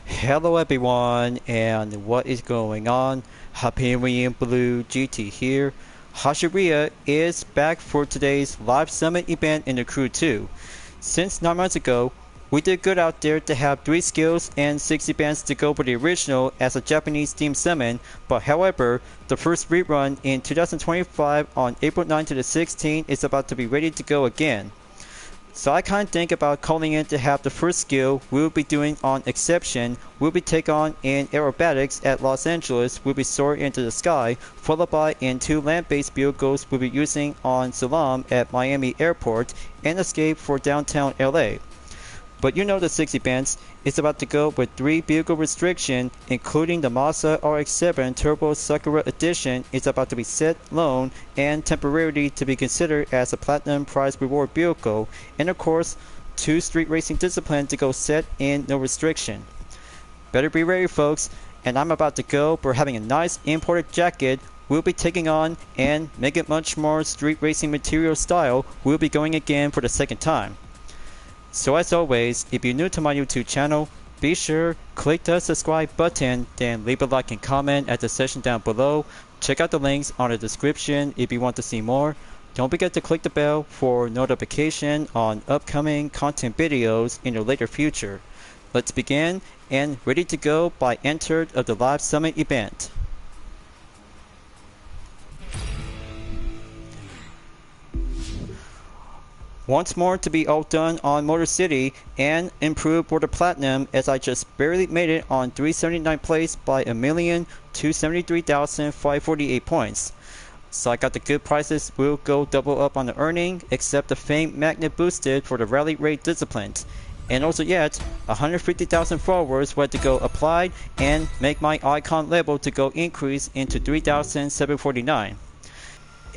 Hello everyone, and what is going on? Hyperion-Blue-GT here. Hashiriya is back for today's live summit event in the Crew 2. Since 9 months ago, we did good out there to have 3 skills and 6 events to go for the original as a Japanese themed summon, but however, the first rerun in 2025 on April 9 to the 16th is about to be ready to go again. So I kind of think about calling in to have the first skill we'll be doing on Exception will be take on in aerobatics at Los Angeles will be soared into the sky, followed by in 2 land-based vehicles we'll be using on Salam at Miami Airport and Escape for downtown LA. But you know the 6 events is about to go with 3 vehicle restriction, including the Mazda RX-7 Turbo Sakura Edition is about to be set loan and temporarily to be considered as a platinum prize reward vehicle, and of course 2 street racing disciplines to go set in no restriction. Better be ready folks, and I'm about to go for having a nice imported jacket we'll be taking on and make it much more street racing material style. We'll be going again for the second time. So as always, if you're new to my YouTube channel, be sure click the subscribe button, then leave a like and comment at the section down below. Check out the links on the description if you want to see more. Don't forget to click the bell for notification on upcoming content videos in the later future. Let's begin, and ready to go by entered of the live summit event. Once more to be all done on Motor City and improved for the Platinum, as I just barely made it on 379 place by 1,273,548 points. So I got the good prices, will go double up on the earning, except the famed magnet boosted for the rally rate disciplines. And also yet, 150,000 followers were to go applied and make my icon level to go increase into 3,749.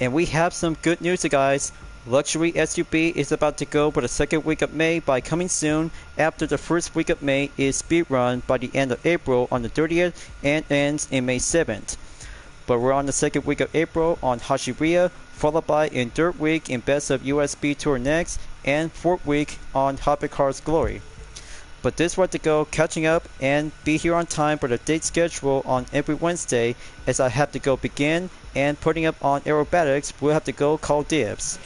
And we have some good news guys. Luxury SUV is about to go for the second week of May by coming soon after the first week of May is speedrun by the end of April on the 30th and ends in May 7th. But we're on the second week of April on Hashiriya, followed by in third week in Best of USB Tour next, and fourth week on Hypercar's Glory. But this was to go catching up and be here on time for the date schedule on every Wednesday, as I have to go begin and putting up on aerobatics we'll have to go call dibs.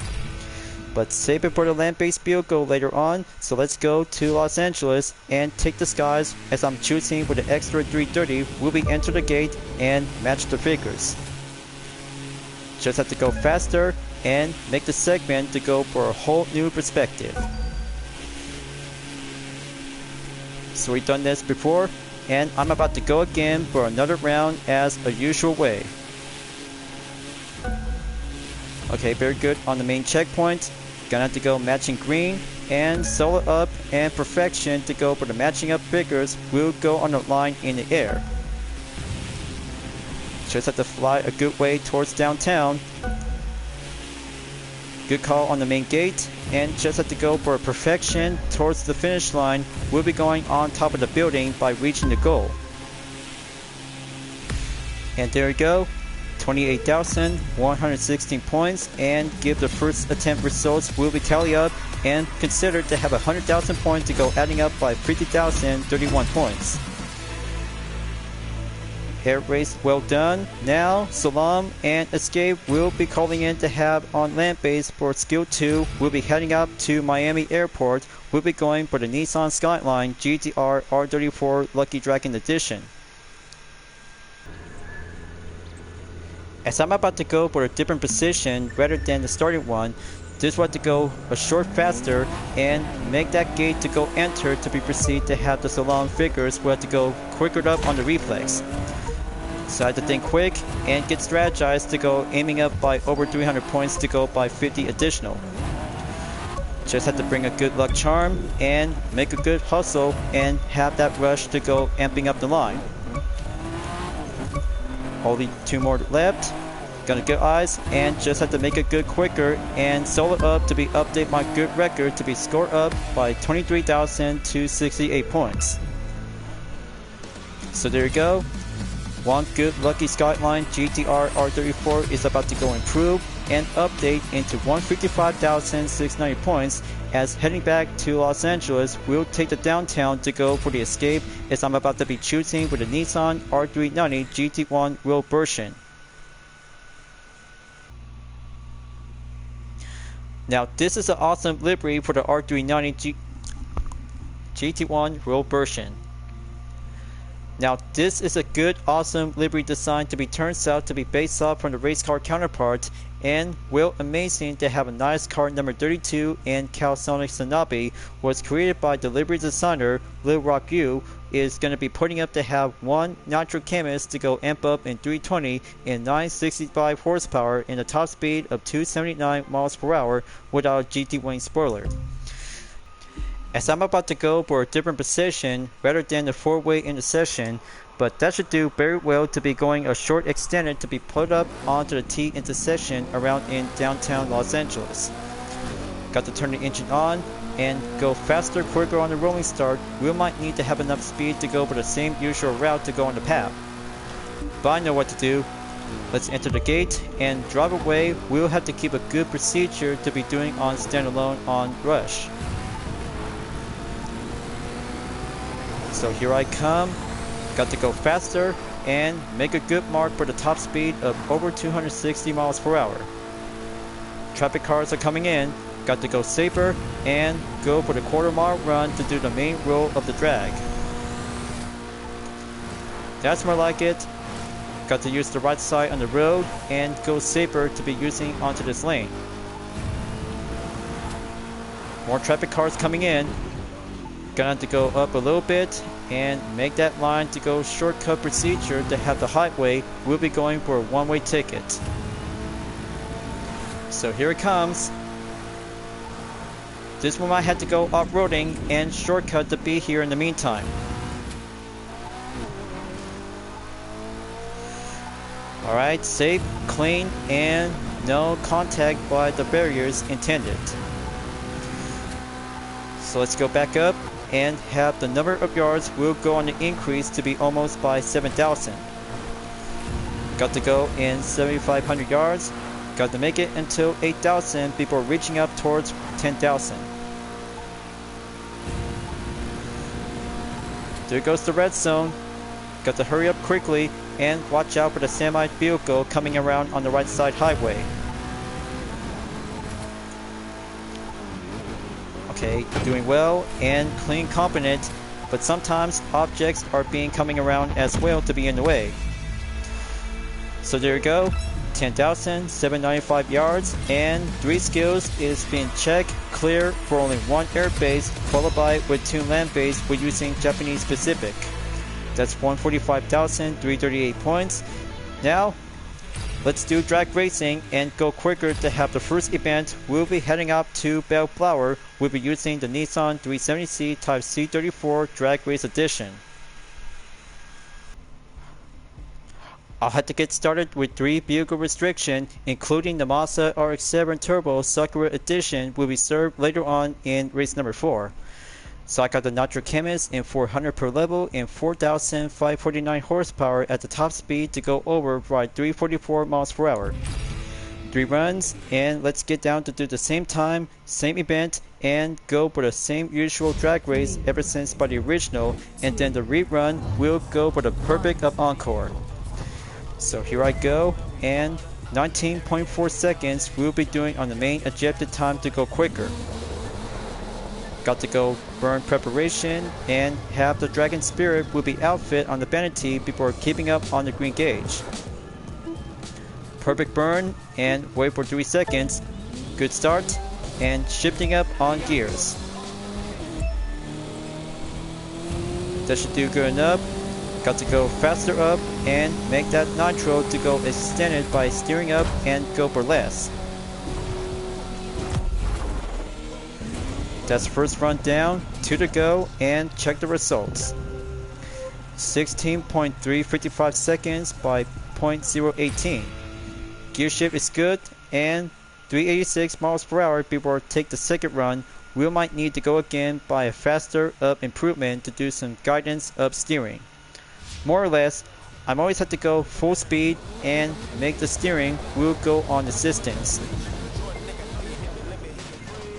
But save it for the land-based vehicle later on, so let's go to Los Angeles and take the skies as I'm choosing with the extra 330 will be enter the gate and match the figures. Just have to go faster and make the segment to go for a whole new perspective. So we've done this before, and I'm about to go again for another round as a usual way. Okay, very good on the main checkpoint. Gonna have to go matching green and solo up and perfection to go for the matching up figures will go on the line in the air. Just have to fly a good way towards downtown. Good call on the main gate, and just have to go for a perfection towards the finish line. We'll be going on top of the building by reaching the goal. And there we go. 28,116 points, and give the first attempt results will be tallied up and considered to have 100,000 points to go adding up by 50,031 points. Air race well done. Now Salam and Escape will be calling in to have on land base for skill 2. We'll be heading up to Miami Airport. We'll be going for the Nissan Skyline GTR R34 Lucky Dragon Edition. As I'm about to go for a different position rather than the starting one, this was to go a short faster and make that gate to go enter to be proceed to have the Salon figures will have to go quicker up on the reflex. So I had to think quick and get strategized to go aiming up by over 300 points to go by 50 additional. Just had to bring a good luck charm and make a good hustle and have that rush to go amping up the line. Only 2 more left. Gonna get eyes and just have to make it good quicker and solo up to be update my good record to be scored up by 23,268 points. So there you go. One good lucky Skyline GTR R34 is about to go improve and update into 155,690 points, as heading back to Los Angeles, we'll take the downtown to go for the escape, as I'm about to be choosing with the Nissan R390 GT1 Real version. Now this is an awesome livery for the R390 GT1 Real version. Now this is a good, awesome livery design to be turns out to be based off from the race car counterpart, and well, amazing to have a nice car. Number 32 and Calsonic Sanabi was created by the livery designer Lil Rock Yu, is going to be putting up to have one nitro chemist to go amp up in 320 and 965 horsepower and a top speed of 279 miles per hour without a GT wing spoiler. As I'm about to go for a different position rather than the 4-way intersection, but that should do very well to be going a short extended to be put up onto the T intersection around in downtown Los Angeles. Got to turn the engine on and go faster, quicker on the rolling start. We might need to have enough speed to go for the same usual route to go on the path. But I know what to do. Let's enter the gate and drive away. We'll have to keep a good procedure to be doing on standalone on Rush. So here I come, got to go faster and make a good mark for the top speed of over 260 miles per hour. Traffic cars are coming in, got to go safer and go for the quarter-mile run to do the main roll of the drag. That's more like it. Got to use the right side on the road and go safer to be using onto this lane. More traffic cars coming in. Gonna have to go up a little bit and make that line to go shortcut procedure to have the highway. We'll be going for a one-way ticket. So here it comes. This one I had to go off-roading and shortcut to be here in the meantime. Alright, safe, clean, and no contact by the barriers intended. So let's go back up and have the number of yards will go on the increase to be almost by 7,000. Got to go in 7,500 yards. Got to make it until 8,000 before reaching up towards 10,000. There goes the red zone. Got to hurry up quickly and watch out for the semi vehicle coming around on the right side highway. Okay, doing well and clean, competent, but sometimes objects are coming around as well to be in the way. So there you go, 10,795 yards and 3 skills is being checked, clear for only 1 airbase, followed by with 2 land base with using Japanese Pacific. That's 145,338 points. Now, let's do drag racing and go quicker to have the first event. We'll be heading up to Bellflower. We'll be using the Nissan 370C Type C34 Drag Race Edition. I'll have to get started with 3 vehicle restriction, including the Mazda RX-7 Turbo Sakura Edition will be served later on in race number 4. So I got the Nitro Chemist in 400 per level and 4,549 horsepower at the top speed to go over by 344 miles per hour. 3 runs, and let's get down to do the same time, same event, and go for the same usual drag race ever since by the original, and then the rerun will go for the perfect of encore. So here I go, and 19.4 seconds we'll be doing on the main objective time to go quicker. Got to go burn preparation and have the Dragon Spirit will be outfit on the vanity before keeping up on the green gauge. Perfect burn and wait for 3 seconds. Good start and shifting up on gears. That should do good enough. Got to go faster up and make that nitro to go extended by steering up and go for less. That's first run down, 2 to go, and check the results. 16.355 seconds by 0.018. Gear shift is good, and 386 miles per hour before take the second run. We might need to go again by a faster up improvement to do some guidance up steering. More or less, I'm always have to go full speed and make the steering wheel go on assistance.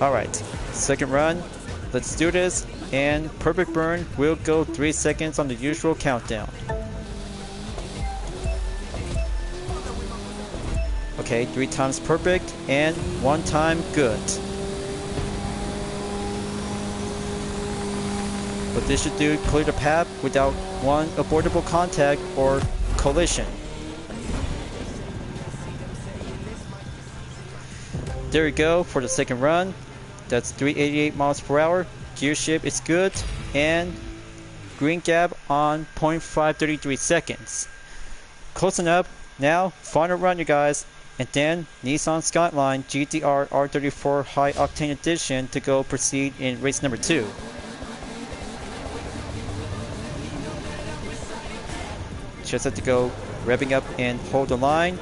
Alright, second run, let's do this, and perfect burn will go 3 seconds on the usual countdown. Okay, 3 times perfect, and 1 time good. What this should do, clear the path without one avoidable contact or collision. There we go for the second run. That's 388 miles per hour. Gear shift is good, and green gap on 0.533 seconds. Close enough. Now, final run, you guys, and then Nissan Skyline GTR R34 High Octane Edition to go proceed in race number 2. Just have to go revving up and hold the line,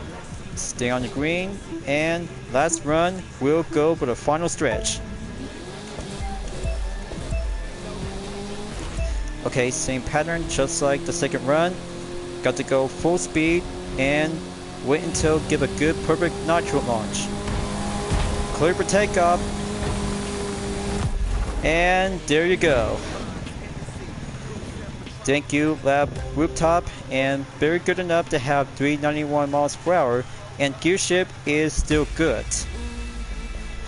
stay on the green, and last run will go for the final stretch. Okay, same pattern just like the second run. Got to go full speed and wait until give a good perfect nitro launch. Clear for takeoff. And there you go. Thank you, lab rooftop, and very good enough to have 391 miles per hour, and gear shift is still good.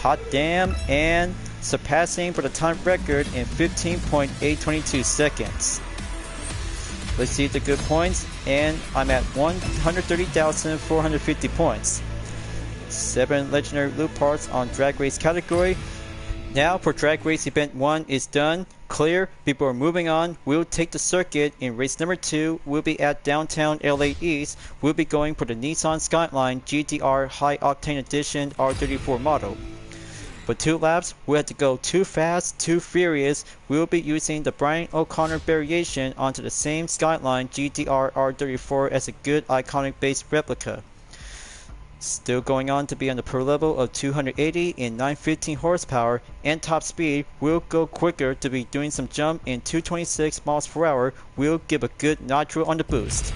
Hot damn, and surpassing for the time record in 15.822 seconds. Let's see the good points, and I'm at 130,450 points. 7 legendary loot parts on drag race category. Now for drag race event 1 is done, clear. Before moving on, we'll take the circuit in race number 2. We'll be at downtown LA East. We'll be going for the Nissan Skyline GTR High Octane Edition R34 model. For 2 laps, we have to go too fast, too furious. We'll be using the Brian O'Connor variation onto the same Skyline GTR R34 as a good iconic base replica. Still going on to be on the pro level of 280 in 915 horsepower, and top speed will go quicker to be doing some jump in 226 miles per hour. Will give a good nitro on the boost.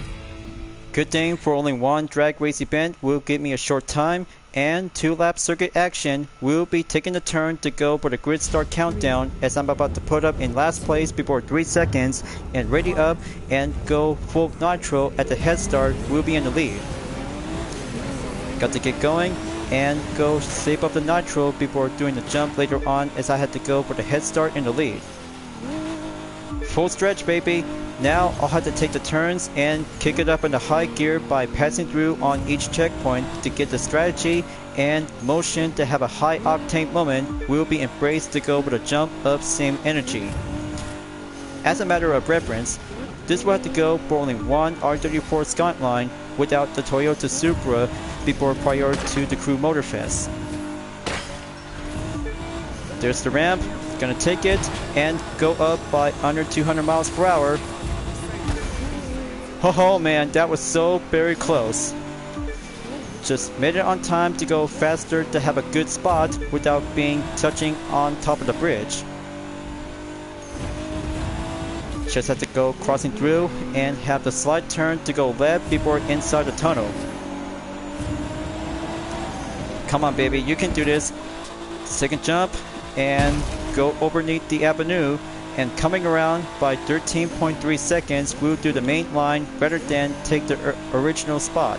Good thing for only one drag race event will give me a short time, and 2 lap circuit action will be taking the turn to go for the grid start countdown, as I'm about to put up in last place before 3 seconds and ready up and go full nitro at the head start. Will be in the lead. Got to get going and go save up the nitro before doing the jump later on, as I had to go for the head start in the lead. Full stretch, baby. Now I'll have to take the turns and kick it up in the high gear by passing through on each checkpoint to get the strategy and motion to have a high octane moment. Will be embraced to go for the jump of same energy. As a matter of reference, this will have to go for only one R34 Skyline without the Toyota Supra before prior to the Crew Motorfest. There's the ramp, gonna take it and go up by under 200 miles per hour. Oh man, that was so very close. Just made it on time to go faster to have a good spot without being touching on top of the bridge. Just had to go crossing through and have the slight turn to go left before inside the tunnel. Come on baby, you can do this. Second jump and go underneath the avenue, and coming around by 13.3 seconds, we'll do the main line rather than take the original spot.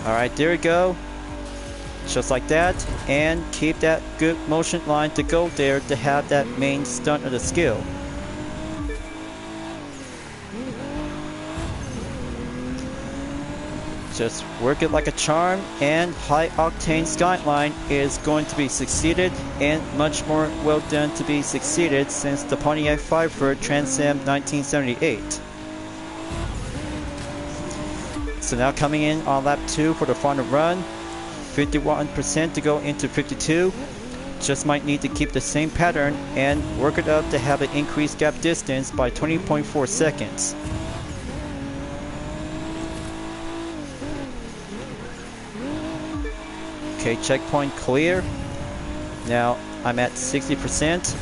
Alright, there we go. Just like that, and keep that good motion line to go there to have that main stunt of the skill. Just work it like a charm, and high octane Skyline is going to be succeeded, and much more well done to be succeeded since the Pontiac Firebird Trans Am 1978. So now coming in on lap 2 for the final run, 51% to go into 52. Just might need to keep the same pattern and work it up to have an increased gap distance by 20.4 seconds. Okay, checkpoint clear. Now I'm at 60%.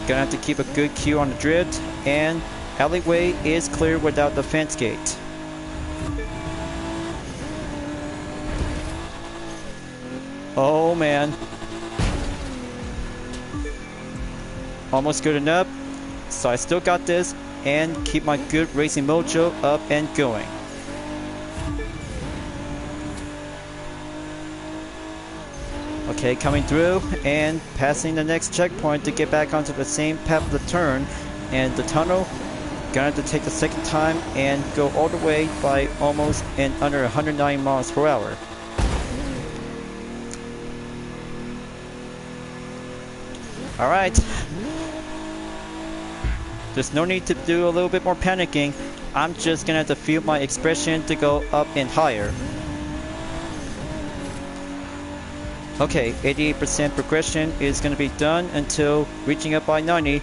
Gonna have to keep a good queue on the drift, and alleyway is clear without the fence gate. Oh man. Almost good enough. So I still got this and keep my good racing mojo up and going. Okay, coming through and passing the next checkpoint to get back onto the same path of the turn, and the tunnel. Gonna have to take the second time and go all the way by almost in under 109 miles per hour. Alright. There's no need to do a little bit more panicking. I'm just gonna have to feel my expression to go up and higher. Okay, 88% progression is going to be done until reaching up by 90.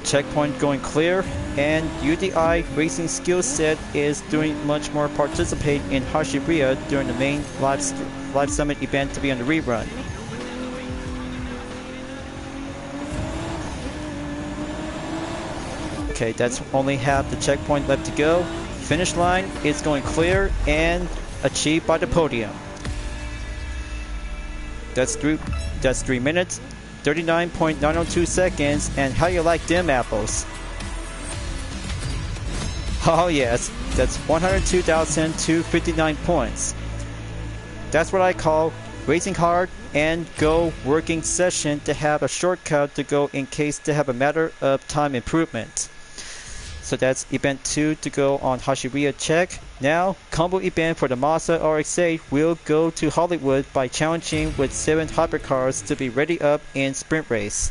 Checkpoint going clear, and UDI Racing Skill Set is doing much more participate in Hashiriya during the main live summit event to be on the rerun. Okay, that's only half the checkpoint left to go. Finish line is going clear and achieved by the podium. That's 3 minutes, 39.902 seconds, and how you like them apples? Oh yes, that's 102,259 points. That's what I call racing hard and go working session to have a shortcut to go in case to have a matter of time improvement. So that's event 2 to go on Hashiriya check. Now, combo event for the Mazda RX-8 will go to Hollywood by challenging with 7 hypercars to be ready up in sprint race.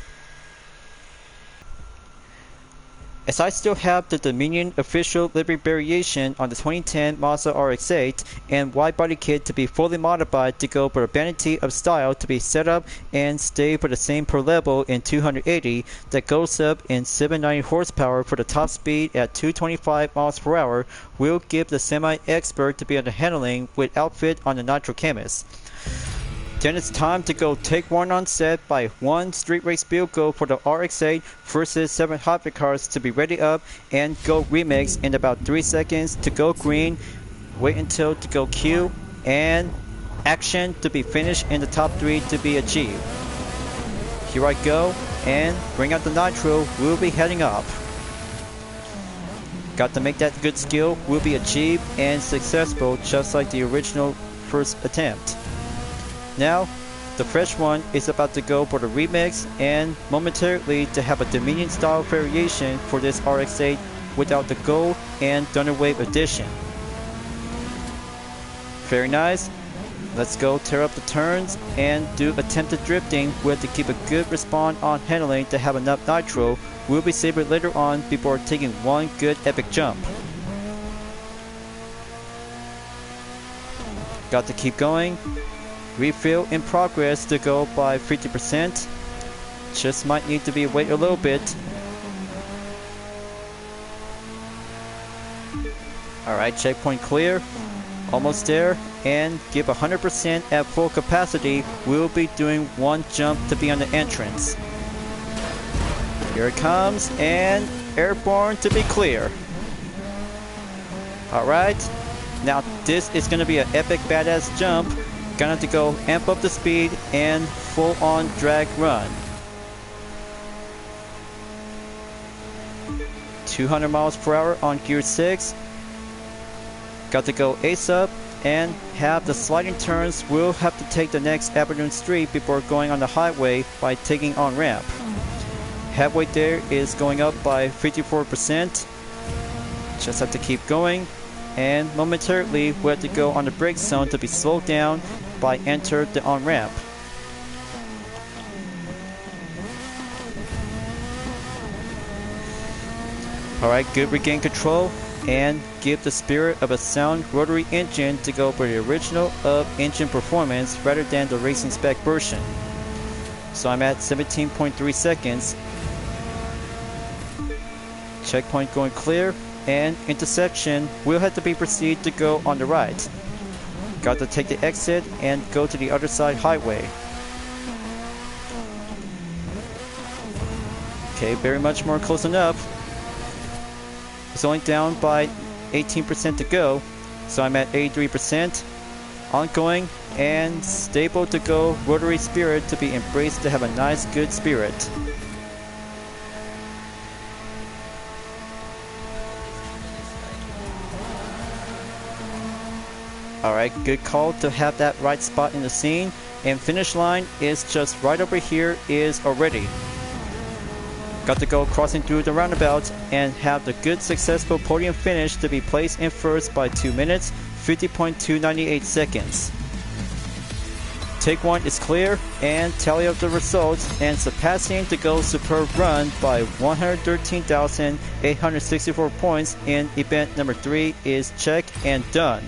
As I still have the Dominion official livery variation on the 2010 Mazda RX-8 and wide body kit to be fully modified to go for a vanity of style to be set up and stay for the same per level in 280 that goes up in 790 horsepower for the top speed at 225 miles per hour will give the semi-expert to be on the handling with outfit on the Nitro Chemist. Then it's time to go take one on set by 1 street race vehicle for the RX-8 versus 7 hypercars to be ready up and go remix in about 3 seconds to go green, wait until to go Q, and action to be finished in the top 3 to be achieved. Here I go, and bring out the nitro, we'll be heading up. Got to make that good skill will be achieved and successful just like the original first attempt. Now, the fresh one is about to go for the remix and momentarily to have a Dominion style variation for this RX-8 without the gold and Thunderwave edition. Very nice. Let's go tear up the turns and do attempted drifting. We have to keep a good response on handling to have enough nitro. We'll be saved later on before taking one good epic jump. Got to keep going. Refill in progress to go by 50%. Just might need to be wait a little bit. Alright, checkpoint clear. Almost there. And give 100% at full capacity. We'll be doing one jump to be on the entrance. Here it comes, and airborne to be clear. Alright. Now this is going to be an epic badass jump. Gonna have to go amp up the speed and full on drag run. 200 miles per hour on gear 6. Got to go ace up and have the sliding turns. We'll have to take the next Avenue Street before going on the highway by taking on ramp. Halfway there is going up by 54%. Just have to keep going. And momentarily we have to go on the brake zone to be slowed down by enter the on-ramp. Alright, good regain control and give the spirit of a sound rotary engine to go for the original of engine performance rather than the racing spec version. So I'm at 17.3 seconds. Checkpoint going clear. And intersection will have to be proceed to go on the right. Got to take the exit and go to the other side highway. Okay, very much more close enough. It's only down by 18% to go, so I'm at 83%. Ongoing and stable to go. Rotary spirit to be embraced to have a nice good spirit. Alright, good call to have that right spot in the scene, and finish line is just right over here is already. Got to go crossing through the roundabout and have the good successful podium finish to be placed in first by 2 minutes, 50.298 seconds. Take 1 is clear, and tally up the results, and surpassing the goal superb run by 113,864 points in event number 3 is check and done.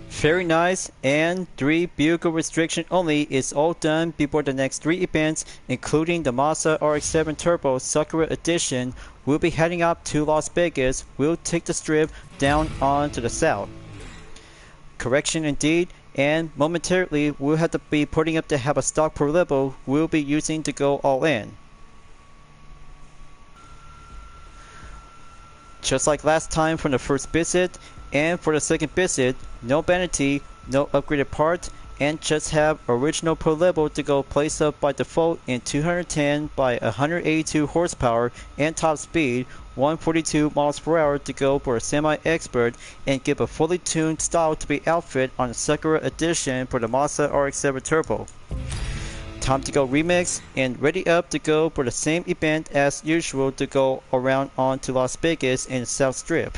Very nice, and 3 vehicle restriction only is all done before the next 3 events, including the Mazda RX-7 Turbo Sakura Edition. We'll be heading up to Las Vegas. We'll take the strip down on to the south. Correction indeed, and momentarily we'll have to be putting up to have a stock per level we'll be using to go all in. Just like last time from the first visit, and for the second visit, no vanity, no upgraded part, and just have original per level to go place up by default in 210 by 182 horsepower and top speed, 142 miles per hour to go for a semi-expert, and give a fully tuned style to be outfit on the Sakura Edition for the Mazda RX-7 Turbo. Time to go remix and ready up to go for the same event as usual to go around on to Las Vegas in the South Strip.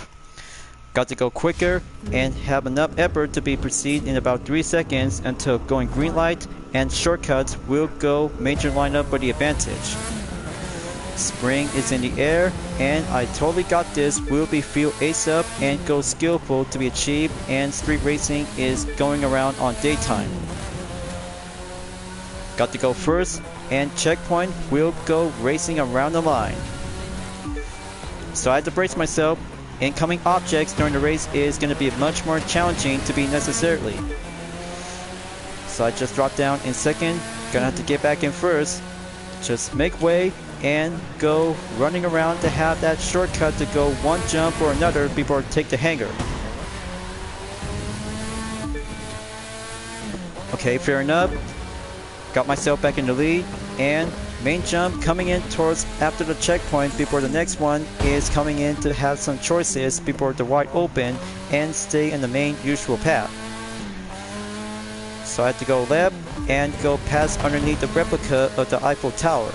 Got to go quicker and have enough effort to be proceed in about 3 seconds until going green light, and shortcuts will go major lineup for the advantage. Spring is in the air, and I totally got this. Will be feel ace up and go skillful to be achieved, and street racing is going around on daytime. Got to go first, and checkpoint will go racing around the line. So I had to brace myself. Incoming objects during the race is going to be much more challenging to be necessarily. So I just dropped down in second, gonna have to get back in first. Just make way and go running around to have that shortcut to go one jump or another before take the hanger. Okay, fair enough. Got myself back in the lead, and main jump coming in towards after the checkpoint before the next one is coming in to have some choices before the wide open and stay in the main usual path. So I had to go left and go past underneath the replica of the Eiffel Tower.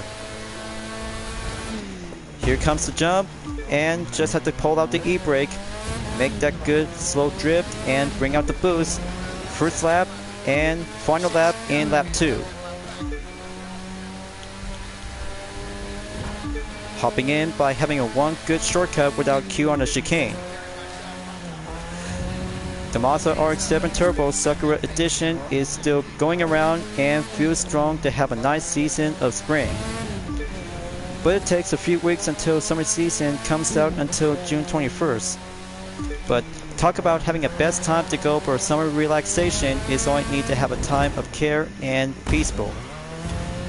Here comes the jump, and just have to pull out the e-brake, make that good slow drift and bring out the boost. First lap and final lap in lap 2. Hopping in by having a one good shortcut without Q on the chicane. The Mazda RX-7 Turbo Sakura Edition is still going around and feels strong to have a nice season of spring. But it takes a few weeks until summer season comes out until June 21st. But talk about having a best time to go for summer relaxation is all I need to have a time of care and peaceful.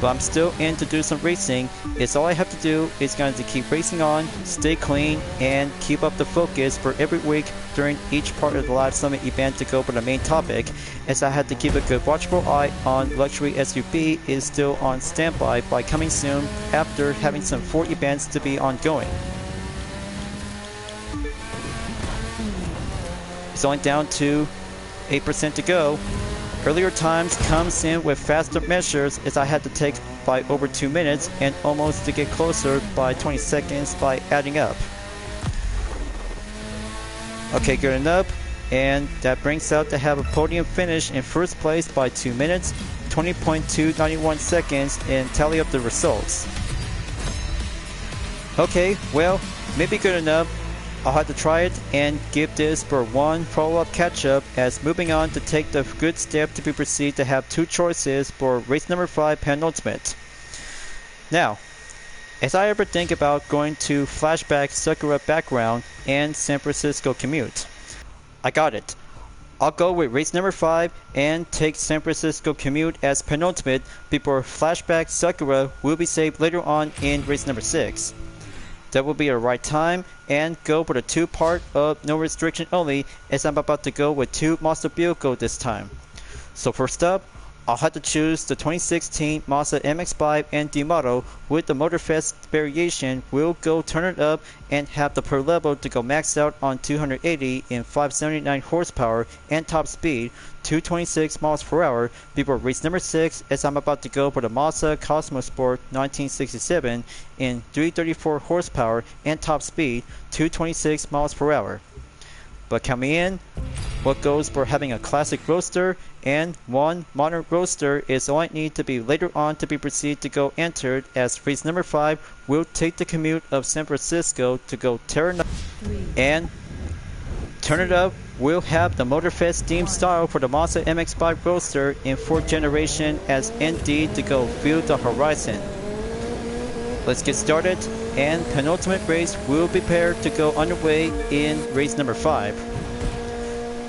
But I'm still in to do some racing. It's all I have to do is going to keep racing on, stay clean, and keep up the focus for every week during each part of the Live Summit event to go for the main topic, as I had to keep a good watchful eye on Luxury SUV is still on standby by coming soon after having some 4 events to be ongoing. It's only down to 8% to go. Earlier times comes in with faster measures as I had to take by over 2 minutes and almost to get closer by 20 seconds by adding up. Okay, good enough, and that brings out to have a podium finish in first place by 2 minutes, 20.291 seconds, and tally up the results. Okay, well, maybe good enough. I'll have to try it and give this for one follow-up catch-up, as moving on to take the good step to be proceed to have 2 choices for race number 5 penultimate. Now, as I ever think about going to flashback Sakura background and San Francisco commute, I got it. I'll go with race number 5 and take San Francisco Commute as penultimate before Flashback Sakura will be saved later on in race number 6. That will be a right time, and go for the 2-part of no restriction only, as I'm about to go with 2 Mazda vehicles this time. So first up, I'll have to choose the 2016 Mazda MX-5 ND model with the Motorfest variation. We'll go turn it up and have the per level to go max out on 280 in 579 horsepower and top speed, 226 miles per hour before race number 6, as I'm about to go for the Mazda Cosmo Sport 1967 in 334 horsepower and top speed, 226 miles per hour. But coming in, what goes for having a classic roadster and one modern roadster is all I need to be later on to be proceed to go entered, as race number 5 will take the commute of San Francisco to go tear up and turn it up. We'll have the Motorfest theme style for the Mazda MX-5 roadster in 4th generation as ND to go feel the horizon. Let's get started, and penultimate race will be prepared to go underway in race number 5.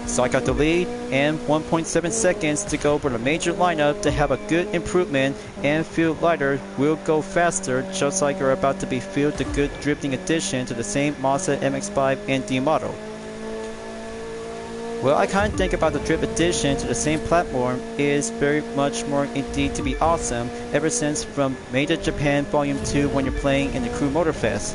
So I got the lead and 1.7 seconds to go for the major lineup to have a good improvement, and feel lighter will go faster, just like you're about to be filled the good drifting addition to the same Mazda MX-5 ND model. Well, I kind of think about the drift addition to the same platform is very much more indeed to be awesome ever since from Made in Japan Volume 2 when you're playing in the Crew Motorfest.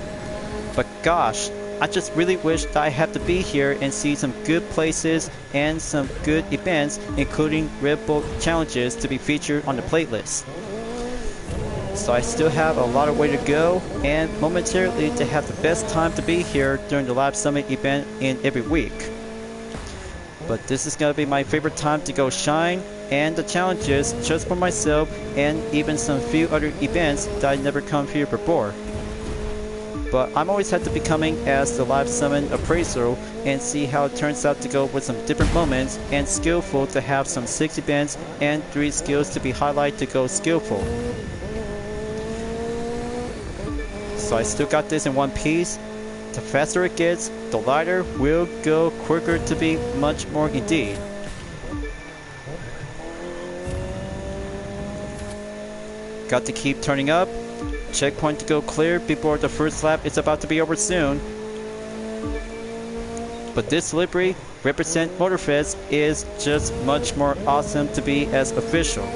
But gosh, I just really wish that I have to be here and see some good places and some good events, including Red Bull challenges to be featured on the playlist. So I still have a lot of way to go, and momentarily to have the best time to be here during the Live Summit event in every week. But this is going to be my favorite time to go shine and the challenges just for myself, and even some few other events that I never come here before. But I'm always had to be coming as the Live Summit appraiser and see how it turns out to go with some different moments, and skillful to have some 6 events and 3 skills to be highlighted to go skillful. So I still got this in one piece. The faster it gets, the lighter will go quicker to be much more indeed. Got to keep turning up. Checkpoint to go clear before the first lap is about to be over soon. But this livery, Represent Motorfest, is just much more awesome to be as official.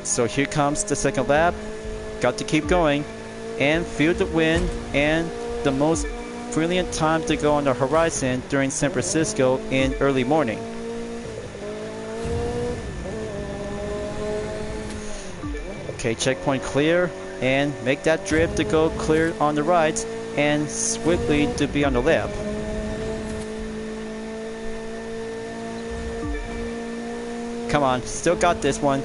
So here comes the second lap. Got to keep going and feel the wind and the most brilliant time to go on the horizon during San Francisco in early morning. Okay, checkpoint clear, and make that drift to go clear on the right and swiftly to be on the left. Come on, still got this one.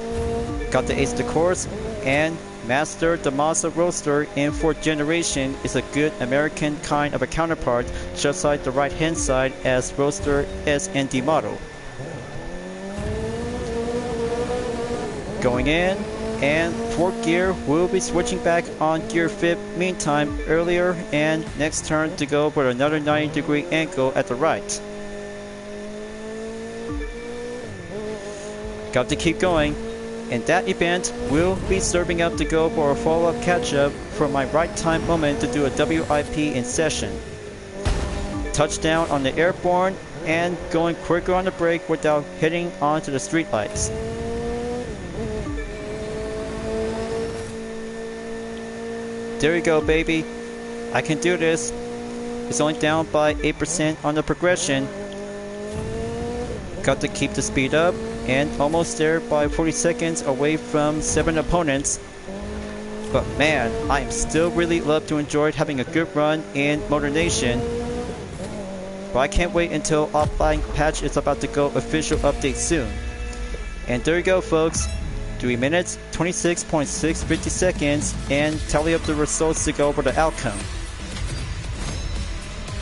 Got to ace the course and master the Mazda Roadster in 4th generation is a good American kind of a counterpart, just like the right hand side as Roadster SND model. Going in, and 4th gear will be switching back on gear 5th meantime earlier, and next turn to go for another 90-degree angle at the right. Got to keep going. And that event will be serving up to go for a follow-up catch-up for my right time moment to do a WIP in session. Touchdown on the airborne and going quicker on the brake without hitting onto the streetlights. There you go, baby. I can do this. It's only down by 8% on the progression. Got to keep the speed up, and almost there by 40 seconds away from 7 opponents. But man, I am still really love to enjoy having a good run in Motor Nation. But I can't wait until offline patch is about to go official update soon. And there you go, folks. 3 minutes, 26.650 seconds, and tally up the results to go over the outcome.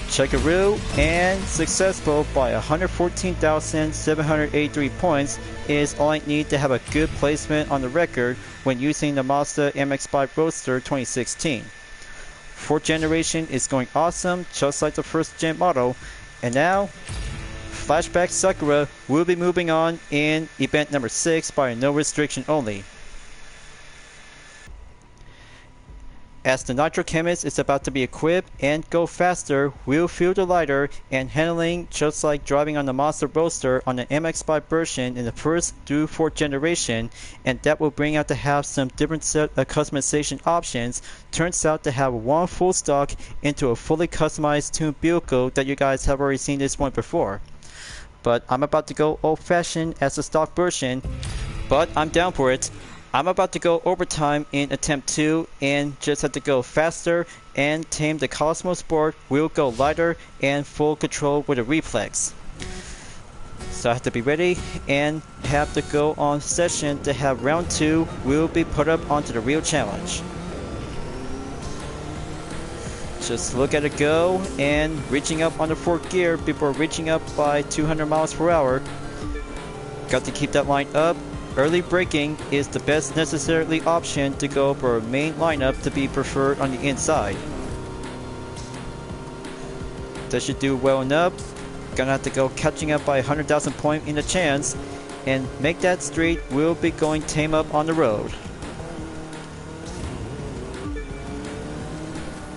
Checkaroo, and successful by 114,783 points is all I need to have a good placement on the record when using the Mazda MX-5 Roadster 2016. 4th generation is going awesome, just like the 1st gen model, and now Flashback Sakura will be moving on in event number 6 by no restriction only. As the Nitro Chemist is about to be equipped and go faster, will feel the lighter and handling just like driving on the Monster Roadster on the MX-5 version in the 1st through 4th generation, and that will bring out to have some different set of customization options. Turns out to have one full stock into a fully customized tuned vehicle that you guys have already seen this one before. But I'm about to go old-fashioned as the stock version, but I'm down for it. I'm about to go overtime in attempt 2 and just have to go faster and tame the Cosmo Sport, will go lighter and full control with a reflex. So I have to be ready and have to go on session to have round 2 will be put up onto the real challenge. Just look at it go and reaching up on the 4th gear before reaching up by 200 miles per hour. Got to keep that line up. Early braking is the best necessarily option to go for a main lineup to be preferred on the inside. That should do well enough. Gonna have to go catching up by 100,000 points in a chance and make that straight. Will be going tame up on the road.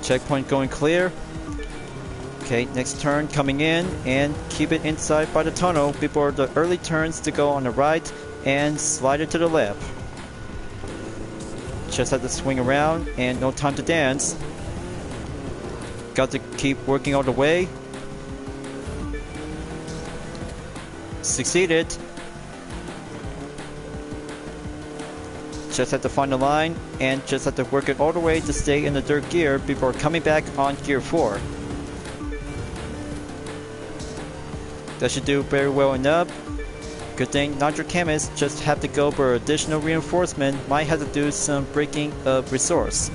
Checkpoint going clear. Okay, next turn coming in and keep it inside by the tunnel before the early turns to go on the right and slide it to the left. Just have to swing around and no time to dance. Got to keep working all the way. Succeeded. Just have to find the line and just have to work it all the way to stay in the third gear before coming back on gear 4. That should do very well enough. Good thing Nitro Chemist just have to go for additional reinforcement, might have to do some breaking of resource.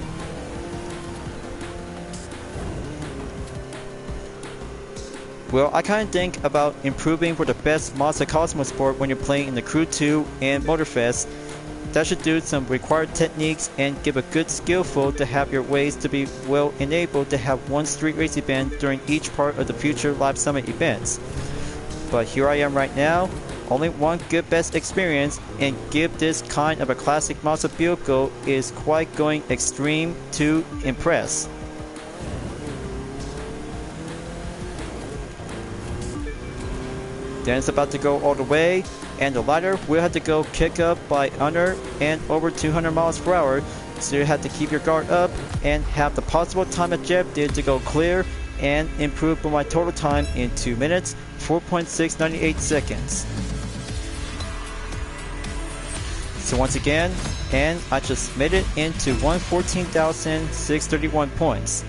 Well, I kinda think about improving for the best Mazda Cosmo Sport when you're playing in the Crew 2 and Motorfest. That should do some required techniques and give a good skillful to have your ways to be well enabled to have one street race event during each part of the future Live Summit events. But here I am right now. Only one good best experience and give this kind of a classic Mazda vehicle is quite going extreme to impress. Then it's about to go all the way and the lighter will have to go kick up by under and over 200 miles per hour, so you have to keep your guard up and have the possible time objective to go clear and improve for my total time in 2 minutes 4.698 seconds. So once again, and I just made it into 114,631 points.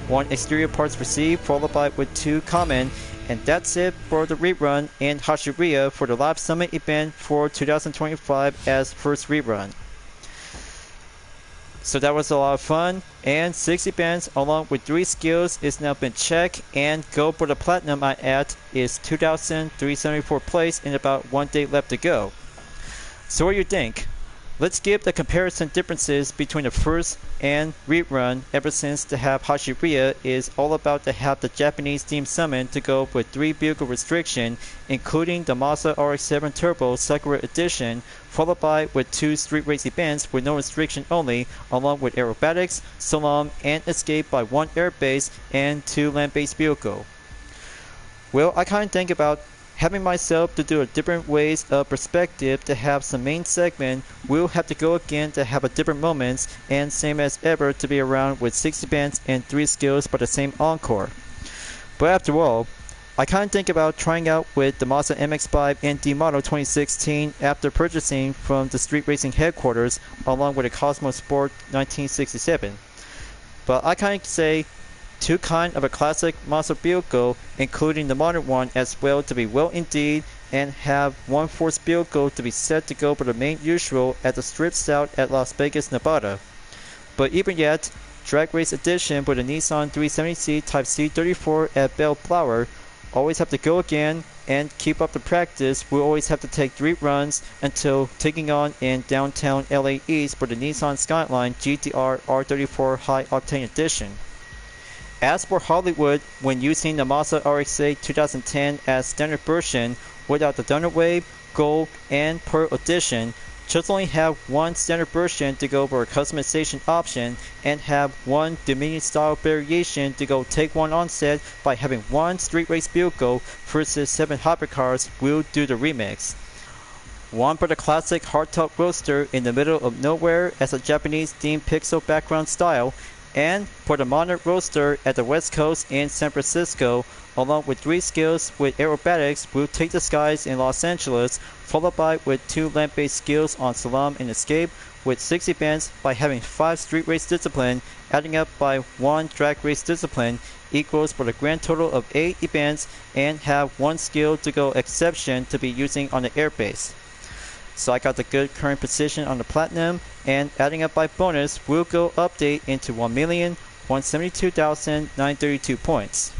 1 exterior parts received followed by with 2 common, and that's it for the rerun in Hashiriya for the Live Summit event for 2025 as first rerun. So that was a lot of fun, and 6 events along with 3 skills is now been checked, and go for the platinum I at is 2,374 place in about 1 day left to go. So what do you think? Let's give the comparison differences between the first and rerun, ever since to have Hashiriya is all about to have the Japanese theme summon to go with 3 vehicle restriction, including the Mazda RX-7 Turbo Sakura Edition, followed by with 2 street race events with no restriction only, along with aerobatics, slalom, and escape by 1 airbase and 2 land-based vehicle. Well, I kinda think about having myself to do a different ways of perspective to have some main segment. We'll have to go again to have a different moments, and same as ever to be around with 6 events and 3 skills by the same encore. But after all, I kinda think about trying out with the Mazda MX-5 ND model 2016 after purchasing from the street racing headquarters along with the Cosmo Sport 1967. But I kinda say 2 kind of a classic Mazda vehicle, including the modern one as well, to be well indeed, and have 1 force vehicle to be set to go for the main usual at the strip south at Las Vegas, Nevada. But even yet, drag race edition with a Nissan 370C Type C34 at Bellflower, always have to go again and keep up the practice. We'll always have to take 3 runs until taking on in downtown LA East for the Nissan Skyline GTR R34 High Octane Edition. As for Hollywood, when using the Mazda RX-8 2010 as standard version without the Donut Wave, Gold, and Pearl Edition, just only have one standard version to go for a customization option and have one Dominion style variation to go take one on set by having one street race vehicle versus 7 hypercars will do the remix. One for the classic hardtop roadster in the middle of nowhere as a Japanese themed pixel background style, and for the modern roadster at the West Coast in San Francisco, along with 3 skills with aerobatics will take the skies in Los Angeles, followed by with 2 land-based skills on Slalom and Escape, with 6 events by having 5 street race discipline, adding up by 1 drag race discipline, equals for the grand total of 8 events, and have 1 skill to go exception to be using on the airbase. So I got the good current position on the Platinum, and adding up by bonus will go update into 1,172,932 points.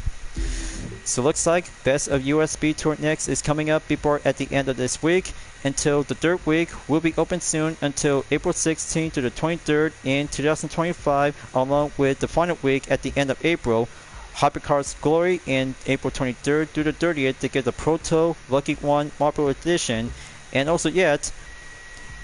So looks like Best of USB Tour Next is coming up before at the end of this week, until the Dirt Week will be open soon until April 16th to the 23rd in 2025, along with the final week at the end of April. Hypercar's Glory in April 23rd through the 30th to get the Proto Lucky One Marble Edition. And also yet,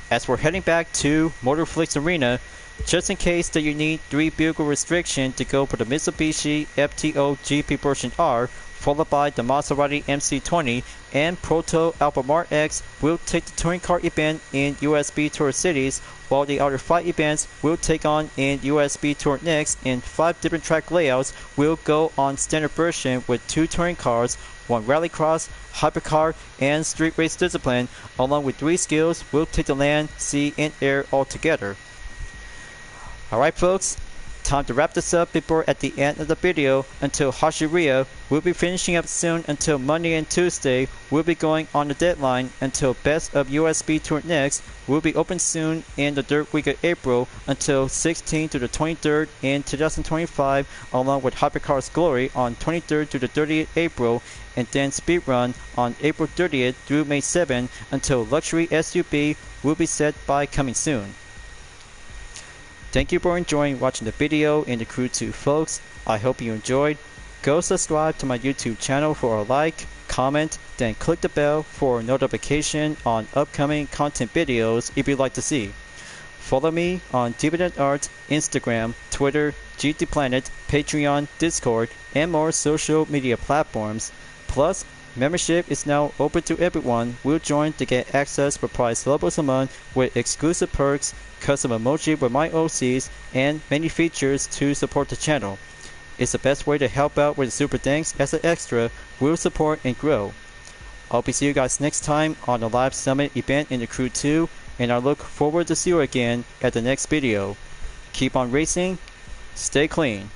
as we're heading back to Motorflix Arena, just in case that you need 3 vehicle restriction to go for the Mitsubishi FTO GP version R, followed by the Maserati MC20, and Proto Alphamart X will take the touring car event in USB Tour Cities, while the other 5 events will take on in USB Tour Next, and 5 different track layouts will go on standard version with 2 touring cars, 1 rallycross, hypercar, and street race discipline, along with 3 skills will take the land, sea, and air altogether. Alright folks, time to wrap this up before at the end of the video until Hashiriya will be finishing up soon until Monday and Tuesday will be going on the deadline until Best of USB Tour Next will be open soon in the Dirt Week of April until 16th to the 23rd in 2025, along with Hypercar's Glory on 23rd to the 30th April, and then Speedrun on April 30th through May 7th until Luxury SUV will be set by coming soon. Thank you for enjoying watching the video in the Crew 2 folks. I hope you enjoyed. Go subscribe to my YouTube channel for a like, comment, then click the bell for notification on upcoming content videos if you'd like to see. Follow me on DividendArt, Instagram, Twitter, GT Planet, Patreon, Discord, and more social media platforms. Plus, membership is now open to everyone. Will join to get access for price levels a month with exclusive perks, custom emoji with my OCs, and many features to support the channel. It's the best way to help out with the super thanks as an extra will support and grow. I'll be seeing you guys next time on the live summit event in the Crew 2, and I look forward to see you again at the next video. Keep on racing, stay clean.